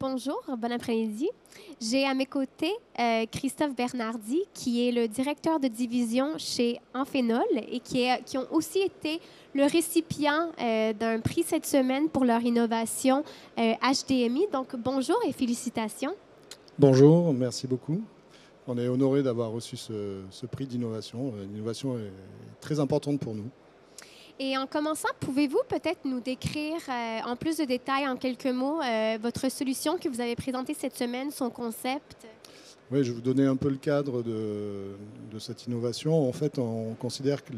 Bonjour, bon après-midi. J'ai à mes côtés Christophe Bernardi, qui est le directeur de division chez Amphenol et qui ont aussi été le récipient d'un prix cette semaine pour leur innovation HDMI. Donc, bonjour et félicitations. Bonjour, merci beaucoup. On est honoré d'avoir reçu ce prix d'innovation. L'innovation est très importante pour nous. Et en commençant, pouvez-vous peut-être nous décrire en plus de détails, en quelques mots, votre solution que vous avez présentée cette semaine, son concept? Oui, je vais vous donner un peu le cadre de cette innovation. En fait, on considère que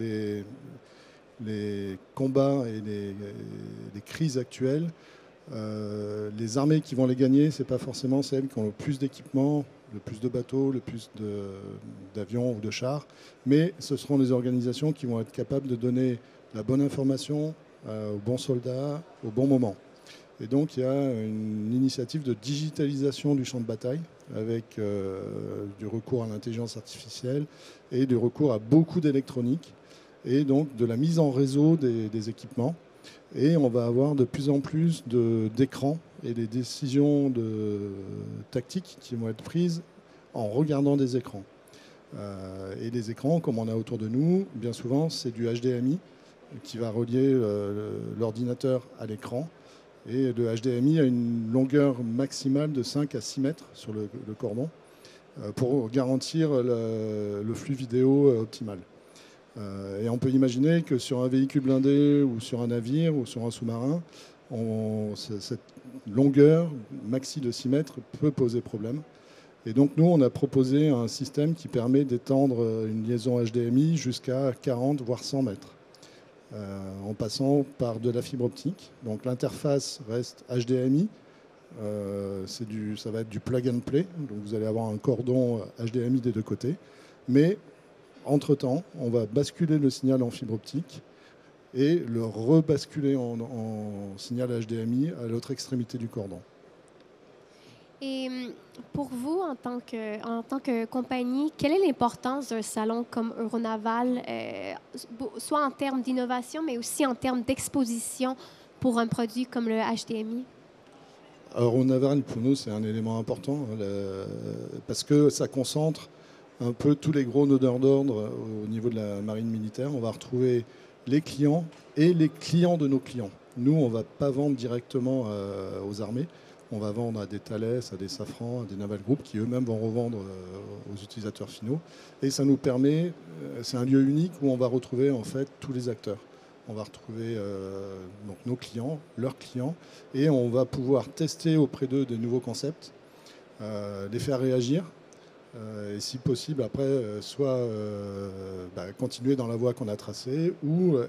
les combats et les crises actuelles, les armées qui vont les gagner, ce n'est pas forcément celles qui ont le plus d'équipements, le plus de bateaux, le plus d'avions ou de chars, mais ce seront les organisations qui vont être capables de donner la bonne information aux bons soldats au bon moment. Et donc il y a une initiative de digitalisation du champ de bataille avec du recours à l'intelligence artificielle et du recours à beaucoup d'électronique et donc de la mise en réseau des équipements. Et on va avoir de plus en plus d'écrans et des décisions tactiques qui vont être prises en regardant des écrans. Et les écrans, comme on a autour de nous, bien souvent, c'est du HDMI qui va relier l'ordinateur à l'écran. Et le HDMI a une longueur maximale de 5 à 6 mètres sur le cordon pour garantir le flux vidéo optimal. Et on peut imaginer que sur un véhicule blindé ou sur un navire ou sur un sous-marin, cette longueur maxi de 6 mètres peut poser problème. Et donc nous, on a proposé un système qui permet d'étendre une liaison HDMI jusqu'à 40 voire 100 mètres. En passant par de la fibre optique. Donc l'interface reste HDMI. Ça va être du plug and play. Donc vous allez avoir un cordon HDMI des deux côtés. Mais entre-temps, on va basculer le signal en fibre optique et le rebasculer en signal HDMI à l'autre extrémité du cordon. Et pour vous, en tant que compagnie, quelle est l'importance d'un salon comme Euronaval, soit en termes d'innovation, mais aussi en termes d'exposition pour un produit comme le HDMI? Euronaval, pour nous, c'est un élément important parce que ça concentre un peu tous les gros donneurs d'ordre au niveau de la marine militaire. On va retrouver les clients et les clients de nos clients. Nous, on ne va pas vendre directement aux armées. On va vendre à des Thales, à des Safran, à des Naval Group qui eux-mêmes vont revendre aux utilisateurs finaux. Et ça nous permet, c'est un lieu unique où on va retrouver en fait tous les acteurs. On va retrouver donc nos clients, leurs clients, et on va pouvoir tester auprès d'eux des nouveaux concepts, les faire réagir, et si possible après, soit continuer dans la voie qu'on a tracée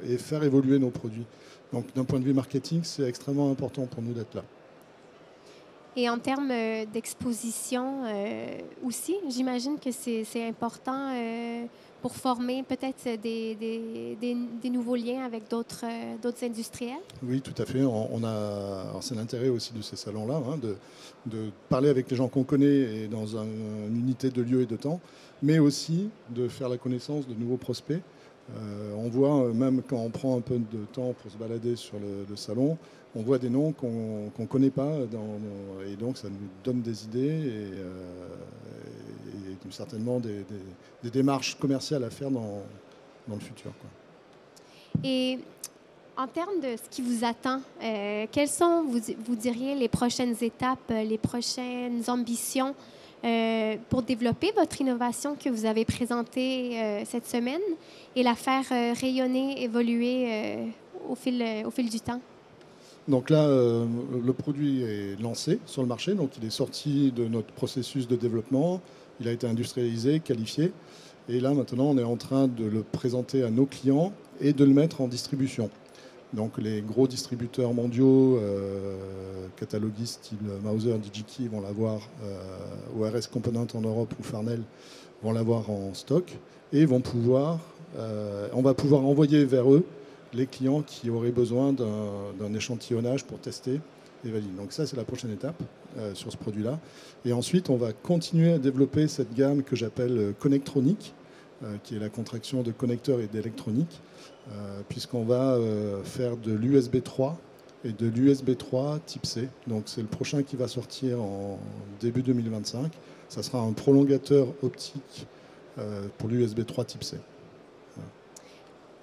et faire évoluer nos produits. Donc d'un point de vue marketing, c'est extrêmement important pour nous d'être là. Et en termes d'exposition aussi, j'imagine que c'est important pour former peut-être des nouveaux liens avec d'autres industriels? Oui, tout à fait. C'est l'intérêt aussi de ces salons-là, hein, de parler avec les gens qu'on connaît et dans une unité de lieu et de temps, mais aussi de faire la connaissance de nouveaux prospects. On voit, même quand on prend un peu de temps pour se balader sur le salon, on voit des noms qu'on ne connaît pas, et donc ça nous donne des idées et certainement des démarches commerciales à faire dans le futur, quoi. Et en termes de ce qui vous attend, quelles sont, vous diriez, les prochaines étapes, les prochaines ambitions pour développer votre innovation que vous avez présentée cette semaine et la faire rayonner, évoluer au fil du temps? Donc là, le produit est lancé sur le marché, donc il est sorti de notre processus de développement, il a été industrialisé, qualifié, et là maintenant on est en train de le présenter à nos clients et de le mettre en distribution. Donc les gros distributeurs mondiaux, cataloguistes style Mauser, DigiKey vont l'avoir, ORS Component en Europe ou Farnell vont l'avoir en stock et on va pouvoir envoyer vers eux les clients qui auraient besoin d'un échantillonnage pour tester et valider. Donc ça, c'est la prochaine étape sur ce produit-là. Et ensuite, on va continuer à développer cette gamme que j'appelle connectronique, qui est la contraction de connecteurs et d'électronique, puisqu'on va faire de l'USB 3 et de l'USB 3 type C. Donc c'est le prochain qui va sortir en début 2025. Ça sera un prolongateur optique pour l'USB 3 type C. Voilà.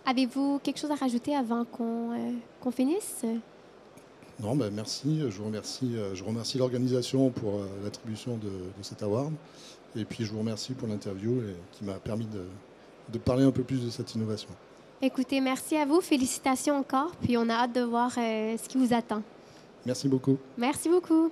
Avez-vous quelque chose à rajouter avant qu'on finisse? Non, ben merci. Je remercie l'organisation pour l'attribution de cet award. Et puis je vous remercie pour l'interview qui m'a permis de parler un peu plus de cette innovation. Écoutez, merci à vous. Félicitations encore. Puis on a hâte de voir ce qui vous attend. Merci beaucoup. Merci beaucoup.